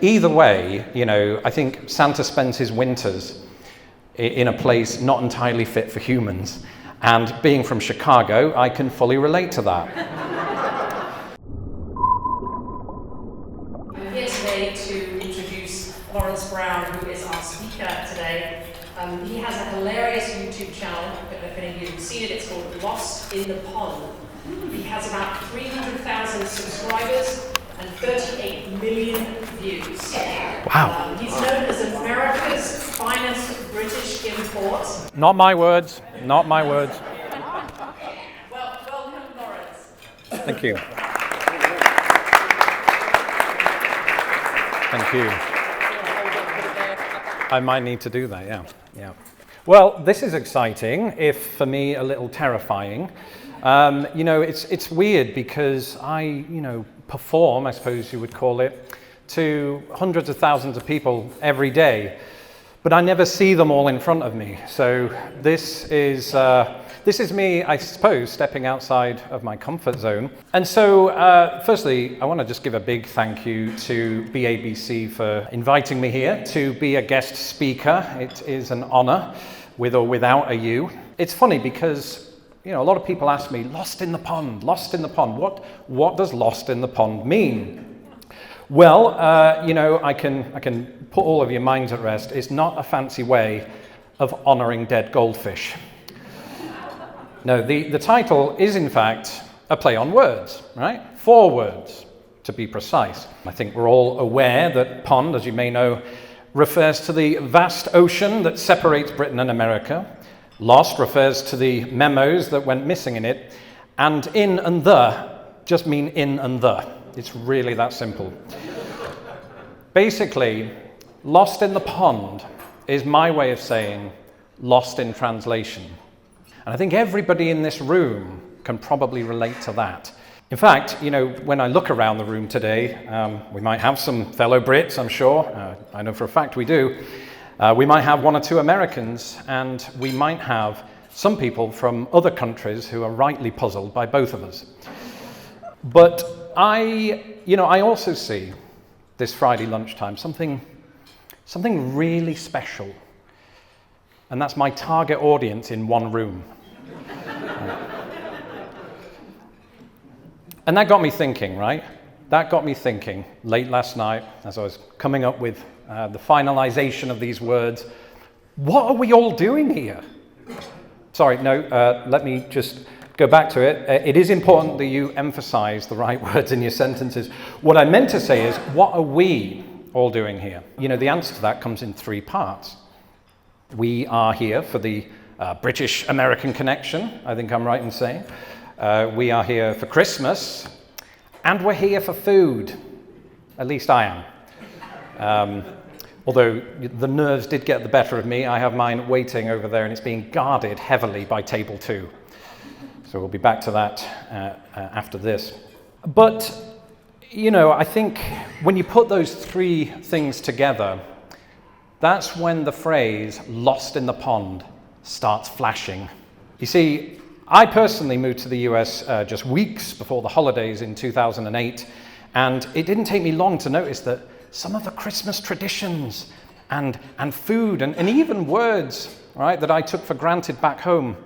either way, you know, I think Santa spends his winters in a place not entirely fit for humans. And being from Chicago, I can fully relate to that. I'm here today to introduce Lawrence Brown, who is our speaker today. He has a hilarious YouTube channel. I don't know if any of you have seen it. It's called Lost in the Pond. He has about 300,000 subscribers and 38 million views. Wow. He's known as America's finest British import. Not my words, not my words. Well, welcome, Lawrence. Thank you. Thank you. I might need to do that, yeah. Well, this is exciting, if for me a little terrifying. You know, it's weird because I, perform, I suppose you would call it, to hundreds of thousands of people every day, but I never see them all in front of me. So this is me, I suppose, stepping outside of my comfort zone. And so, firstly, I want to just give a big thank you to BABC for inviting me here to be a guest speaker. It is an honor, with or without a U. It's funny because, a lot of people ask me, lost in the pond, lost in the pond. What does lost in the pond mean? Well, I can put all of your minds at rest. It's not a fancy way of honoring dead goldfish. No, the title is in fact a play on words, right? 4 words, to be precise. I think we're all aware that pond, as you may know, refers to the vast ocean that separates Britain and America. Lost refers to the memos that went missing in it. And in and the just mean in and the. It's really that simple. Basically, lost in the pond is my way of saying lost in translation. And I think everybody in this room can probably relate to that. In fact, when I look around the room today, we might have some fellow Brits, I'm sure. I know for a fact we do. We might have 1 or 2 Americans, and we might have some people from other countries who are rightly puzzled by both of us. But I also see this Friday lunchtime something really special. And that's my target audience in one room. And that got me thinking, right? That got me thinking late last night as I was coming up with the finalization of these words. What are we all doing here? Sorry, no, let me just go back to it. It is important that you emphasize the right words in your sentences. What I meant to say is, what are we all doing here? The answer to that comes in 3 parts. We are here for the British-American connection, I think I'm right in saying. We are here for Christmas, and we're here for food. At least I am. Although the nerves did get the better of me, I have mine waiting over there, and it's being guarded heavily by table 2. So we'll be back to that after this. But, I think when you put those 3 things together, that's when the phrase lost in the pond starts flashing. You see, I personally moved to the US just weeks before the holidays in 2008, and it didn't take me long to notice that some of the Christmas traditions and food and even words, right, that I took for granted back home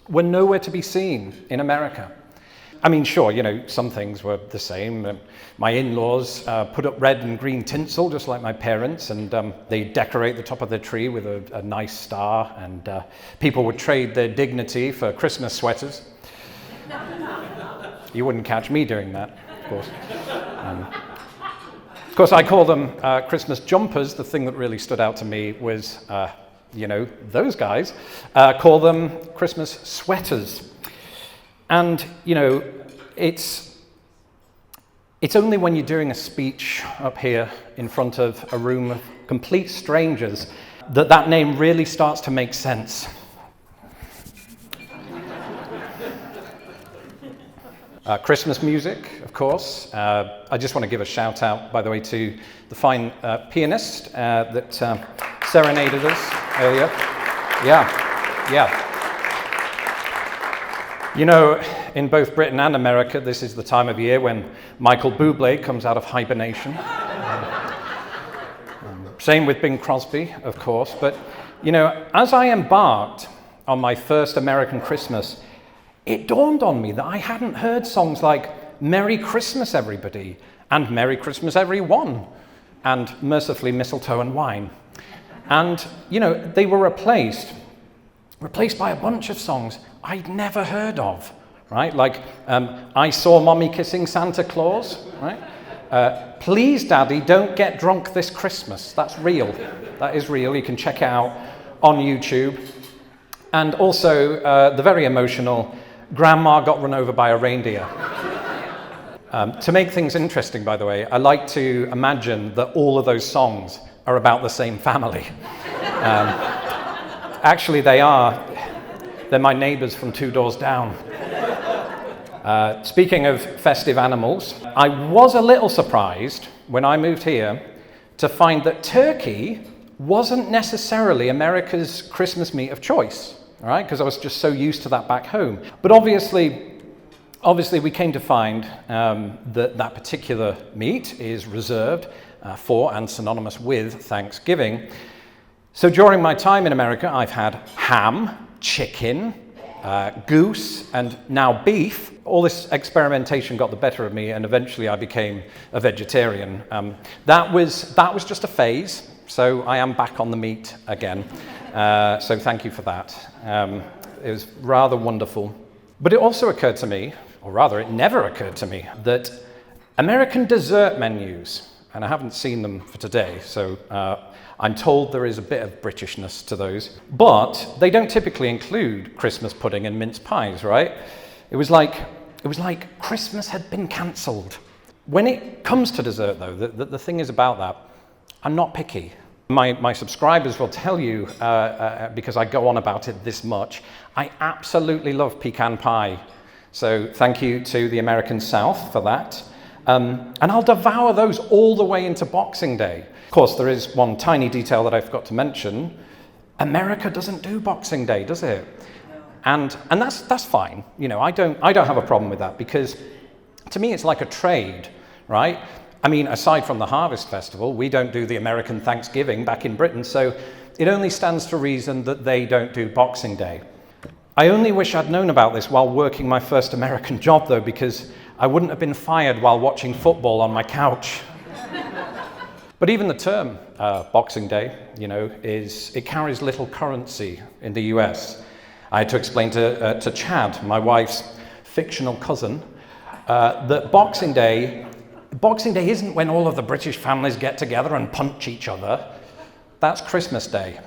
were nowhere to be seen in America. I mean, sure, some things were the same. My in-laws put up red and green tinsel, just like my parents, and they decorate the top of their tree with a nice star, and people would trade their dignity for Christmas sweaters. You wouldn't catch me doing that, of course. Of course, I call them Christmas jumpers. The thing that really stood out to me was, those guys call them Christmas sweaters. And, it's only when you're doing a speech up here in front of a room of complete strangers that name really starts to make sense. Christmas music, of course. I just want to give a shout out, by the way, to the fine pianist that serenaded us earlier. Yeah. In both Britain and America, this is the time of year when Michael Bublé comes out of hibernation. Same with Bing Crosby, of course. But, you know, as I embarked on my first American Christmas, it dawned on me that I hadn't heard songs like Merry Christmas, Everybody, and Merry Christmas, Everyone, and mercifully Mistletoe and Wine. And, you know, they were replaced by a bunch of songs I'd never heard of, right? Like, I Saw Mommy Kissing Santa Claus, right? Please, Daddy, Don't Get Drunk This Christmas. That's real. That is real. You can check it out on YouTube. And also the very emotional Grandma Got Run Over by a Reindeer. To make things interesting, by the way, I like to imagine that all of those songs are about the same family. Actually, they are. They're my neighbors from 2 doors down. Speaking of festive animals, I was a little surprised when I moved here to find that turkey wasn't necessarily America's Christmas meat of choice, all right? Because I was just so used to that back home. But obviously we came to find that particular meat is reserved for and synonymous with Thanksgiving. So during my time in America, I've had ham, chicken, goose, and now beef. All this experimentation got the better of me, and eventually I became a vegetarian. That was just a phase, so I am back on the meat again. So thank you for that. It was rather wonderful. But it also occurred to me, or rather it never occurred to me, that American dessert menus, and I haven't seen them for today, so I'm told there is a bit of Britishness to those, but they don't typically include Christmas pudding and mince pies, right? It was like Christmas had been cancelled. When it comes to dessert, though, the thing is about that, I'm not picky. My subscribers will tell you, because I go on about it this much, I absolutely love pecan pie. So thank you to the American South for that. And I'll devour those all the way into Boxing Day. Of course, there is one tiny detail that I forgot to mention. America doesn't do Boxing Day, does it? And that's fine. You know, I don't have a problem with that, because to me it's like a trade, right? I mean, aside from the Harvest Festival, we don't do the American Thanksgiving back in Britain, so it only stands to reason that they don't do Boxing Day. I only wish I'd known about this while working my first American job, though, because I wouldn't have been fired while watching football on my couch. But even the term Boxing Day, you know, it carries little currency in the US. I had to explain to Chad, my wife's fictional cousin, that Boxing Day isn't when all of the British families get together and punch each other. That's Christmas Day.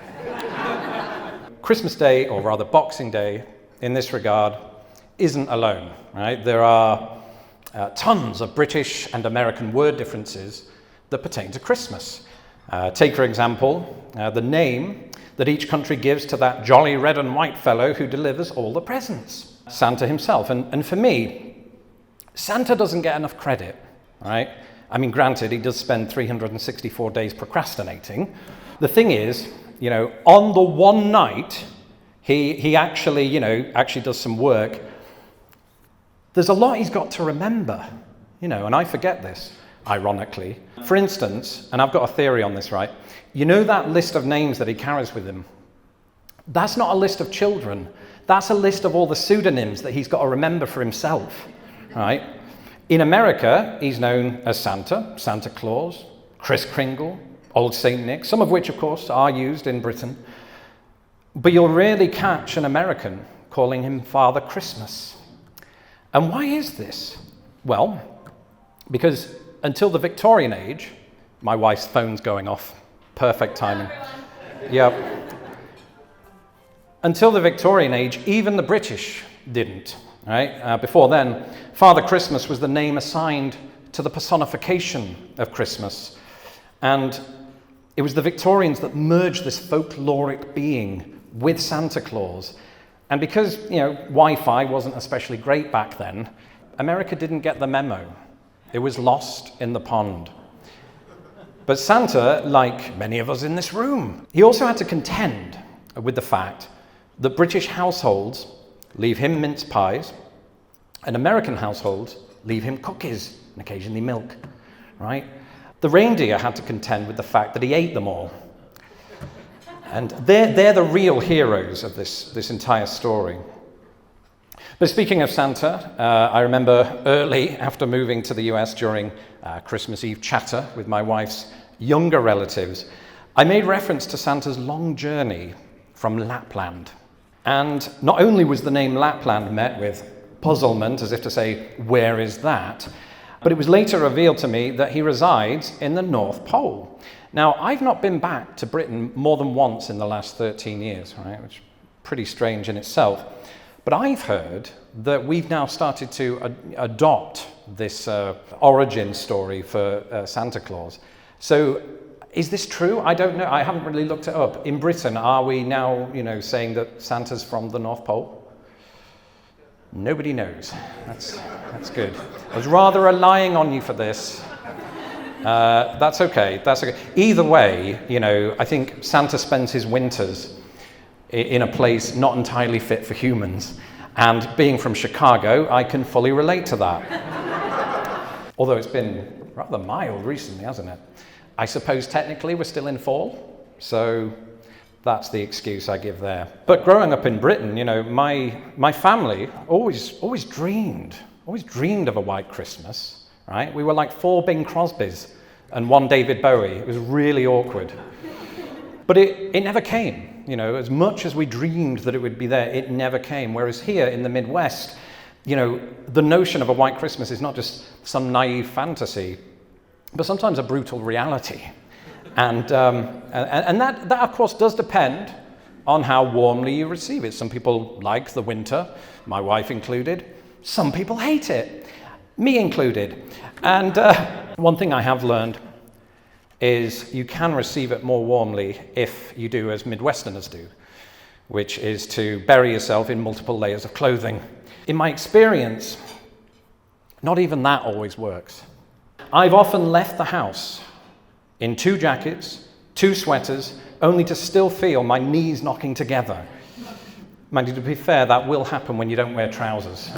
Christmas Day, or rather Boxing Day, in this regard, isn't alone, right? There are tons of British and American word differences that pertain to Christmas. Take, for example, the name that each country gives to that jolly red and white fellow who delivers all the presents, Santa himself. And for me, Santa doesn't get enough credit, right? I mean, granted, he does spend 364 days procrastinating. The thing is, you know, on the one night, he actually does some work. There's a lot he's got to remember, you know, and I forget this, ironically. For instance, and I've got a theory on this, right? You know that list of names that he carries with him? That's not a list of children. That's a list of all the pseudonyms that he's got to remember for himself, right? In America, he's known as Santa, Santa Claus, Kris Kringle, Old Saint Nick, some of which, of course, are used in Britain. But you'll rarely catch an American calling him Father Christmas. And why is this? Well, because until the Victorian age, my wife's phone's going off. Perfect timing. Yep. Until the Victorian age, even the British didn't. Right? Before then, Father Christmas was the name assigned to the personification of Christmas. And it was the Victorians that merged this folkloric being with Santa Claus. And because, you know, Wi-Fi wasn't especially great back then, America didn't get the memo. It was lost in the pond. But Santa, like many of us in this room, he also had to contend with the fact that British households leave him mince pies, and American households leave him cookies and occasionally milk, right? The reindeer had to contend with the fact that he ate them all. And they're the real heroes of this entire story. But speaking of Santa, I remember early after moving to the US during Christmas Eve chatter with my wife's younger relatives, I made reference to Santa's long journey from Lapland. And not only was the name Lapland met with puzzlement, as if to say, where is that? But it was later revealed to me that he resides in the North Pole. Now, I've not been back to Britain more than once in the last 13 years, right? Which is pretty strange in itself. But I've heard that we've now started to adopt this origin story for Santa Claus. So is this true? I don't know. I haven't really looked it up. In Britain, are we now, saying that Santa's from the North Pole? Nobody knows. That's good. I was rather relying on you for this. That's okay. That's okay. Either way, I think Santa spends his winters in a place not entirely fit for humans. And being from Chicago, I can fully relate to that. Although it's been rather mild recently, hasn't it? I suppose technically we're still in fall, so that's the excuse I give there. But growing up in Britain, my family always dreamed of a white Christmas, right? We were like 4 Bing Crosbys and 1 David Bowie. It was really awkward. But it never came. As much as we dreamed that it would be there, it never came. Whereas here in the Midwest, the notion of a white Christmas is not just some naive fantasy, but sometimes a brutal reality. And that, of course, does depend on how warmly you receive it. Some people like the winter, my wife included. Some people hate it, me included. And one thing I have learned is you can receive it more warmly if you do as Midwesterners do, which is to bury yourself in multiple layers of clothing. In my experience, not even that always works. I've often left the house in 2 jackets, 2 sweaters, only to still feel my knees knocking together. Mind you, to be fair, that will happen when you don't wear trousers.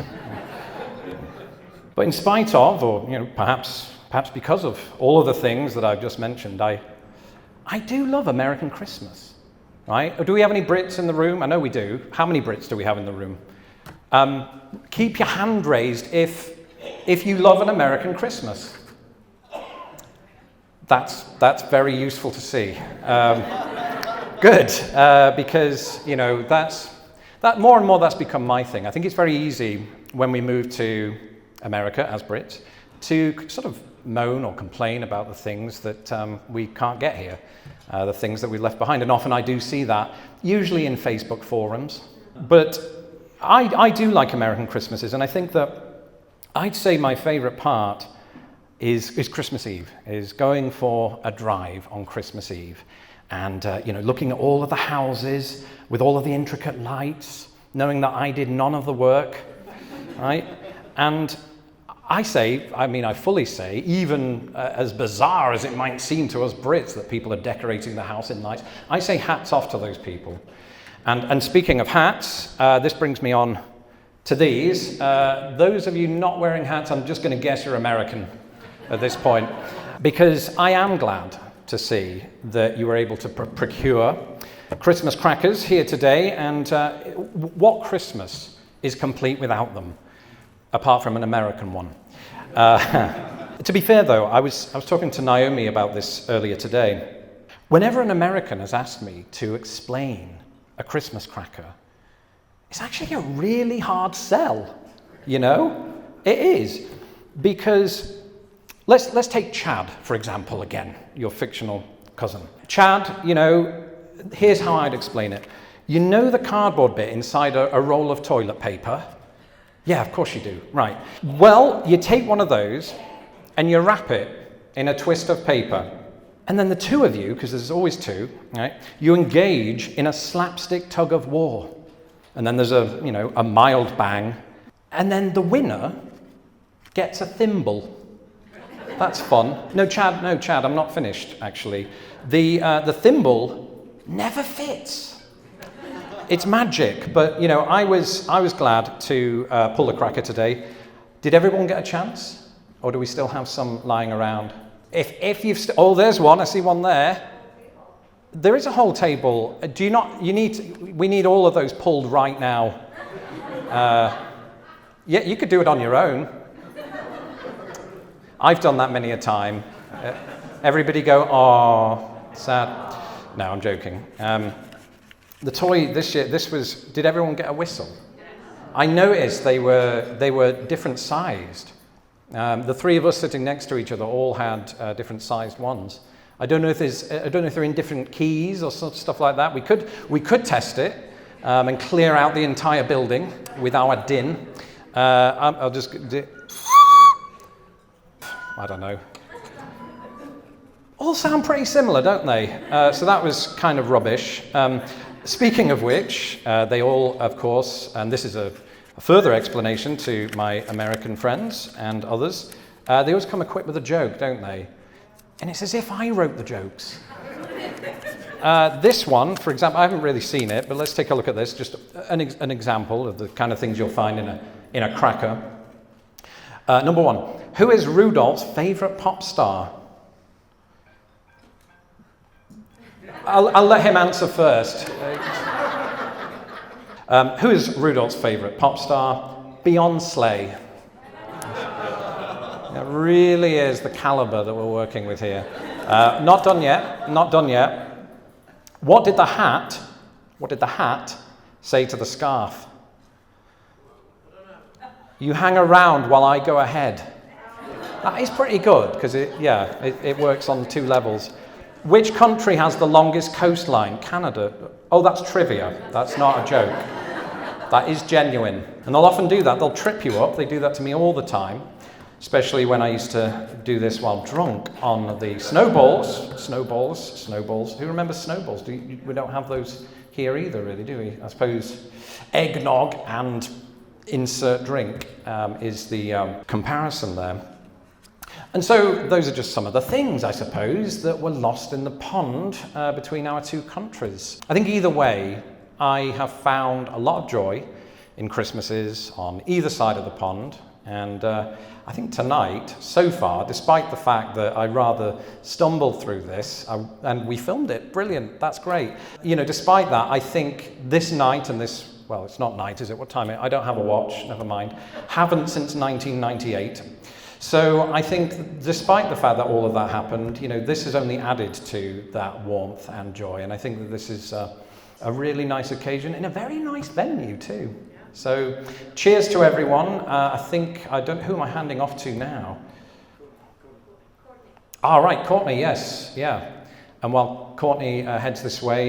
But in spite of, or perhaps because of all of the things that I've just mentioned, I do love American Christmas, right? Do we have any Brits in the room? I know we do. How many Brits do we have in the room? Keep your hand raised if you love an American Christmas. That's very useful to see. Good, because that more and more that's become my thing. I think it's very easy when we move to America as Brits to sort of moan or complain about the things that we can't get here, the things that we left behind. And often I do see that, usually in Facebook forums. But I do like American Christmases, and I think that I'd say my favorite part is Christmas Eve, is going for a drive on Christmas Eve and looking at all of the houses with all of the intricate lights, knowing that I did none of the work, right? And I fully say, even as bizarre as it might seem to us Brits that people are decorating the house in lights, I say hats off to those people. And speaking of hats, this brings me on to these. Those of you not wearing hats, I'm just going to guess you're American at this point, because I am glad to see that you were able to procure Christmas crackers here today. And what Christmas is complete without them, apart from an American one? To be fair, though, I was talking to Naomi about this earlier today. Whenever an American has asked me to explain a Christmas cracker, it's actually a really hard sell, It is, because let's take Chad, for example, again, your fictional cousin. Chad, here's how I'd explain it. The cardboard bit inside a roll of toilet paper? Yeah, of course you do. Right. Well, you take one of those and you wrap it in a twist of paper. And then the two of you, because there's always 2, right, you engage in a slapstick tug of war. And then there's a mild bang. And then the winner gets a thimble. That's fun. No, Chad, I'm not finished, actually. The thimble never fits. It's magic, but I was glad to pull the cracker today. Did everyone get a chance, or do we still have some lying around? If you've, oh, there's one, I see one there. There is a whole table. Do you not, we need all of those pulled right now. Yeah, you could do it on your own. I've done that many a time. Everybody go, oh, sad. No, I'm joking. The toy this year, did everyone get a whistle? I noticed they were different sized. The three of us sitting next to each other all had different sized ones. I don't know if they're in different keys or stuff like that. We could test it and clear out the entire building with our din. I'll just do. I don't know. All sound pretty similar, don't they? So that was kind of rubbish. Speaking of which, they all, of course, and this is a further explanation to my American friends and others, they always come equipped with a joke, don't they? And it's as if I wrote the jokes. This one, for example, I haven't really seen it, but let's take a look at this. Just an example of the kind of things you'll find in a cracker. Number one, who is Rudolph's favorite pop star? I'll let him answer first. Who is Rudolph's favorite pop star? Beyonce. It really is the caliber that we're working with here. Not done yet. Not done yet. What did the hat say to the scarf? You hang around while I go ahead. That is pretty good because it works on two levels. Which country has the longest coastline? Canada. Oh, that's trivia. That's not a joke. That is genuine. And they'll often do that. They'll trip you up. They do that to me all the time, especially when I used to do this while drunk on the snowballs. Snowballs. Who remembers snowballs? We don't have those here either, really, do we? I suppose eggnog and insert drink is the comparison there. And so those are just some of the things, I suppose, that were lost in the pond between our two countries. I think either way, I have found a lot of joy in Christmases on either side of the pond. And I think tonight, so far, despite the fact that I rather stumbled through this, and we filmed it, brilliant, that's great. You know, despite that, I think this night and this, well, it's not night, is it? What time? I don't have a watch, never mind. Haven't since 1998. So I think despite the fact that all of that happened, you know, this has only added to that warmth and joy. And I think that this is a really nice occasion in a very nice venue too. So cheers to everyone. I don't know who am I handing off to now? All right, Courtney, yes, yeah. And while Courtney heads this way,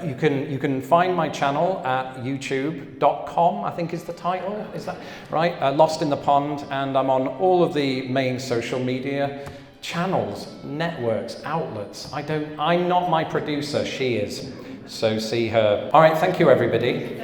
you can find my channel at youtube.com, I think is the title, is that right? Lost in the Pond, and I'm on all of the main social media channels, networks, outlets. I'm not my producer, she is. So see her. All right, thank you everybody.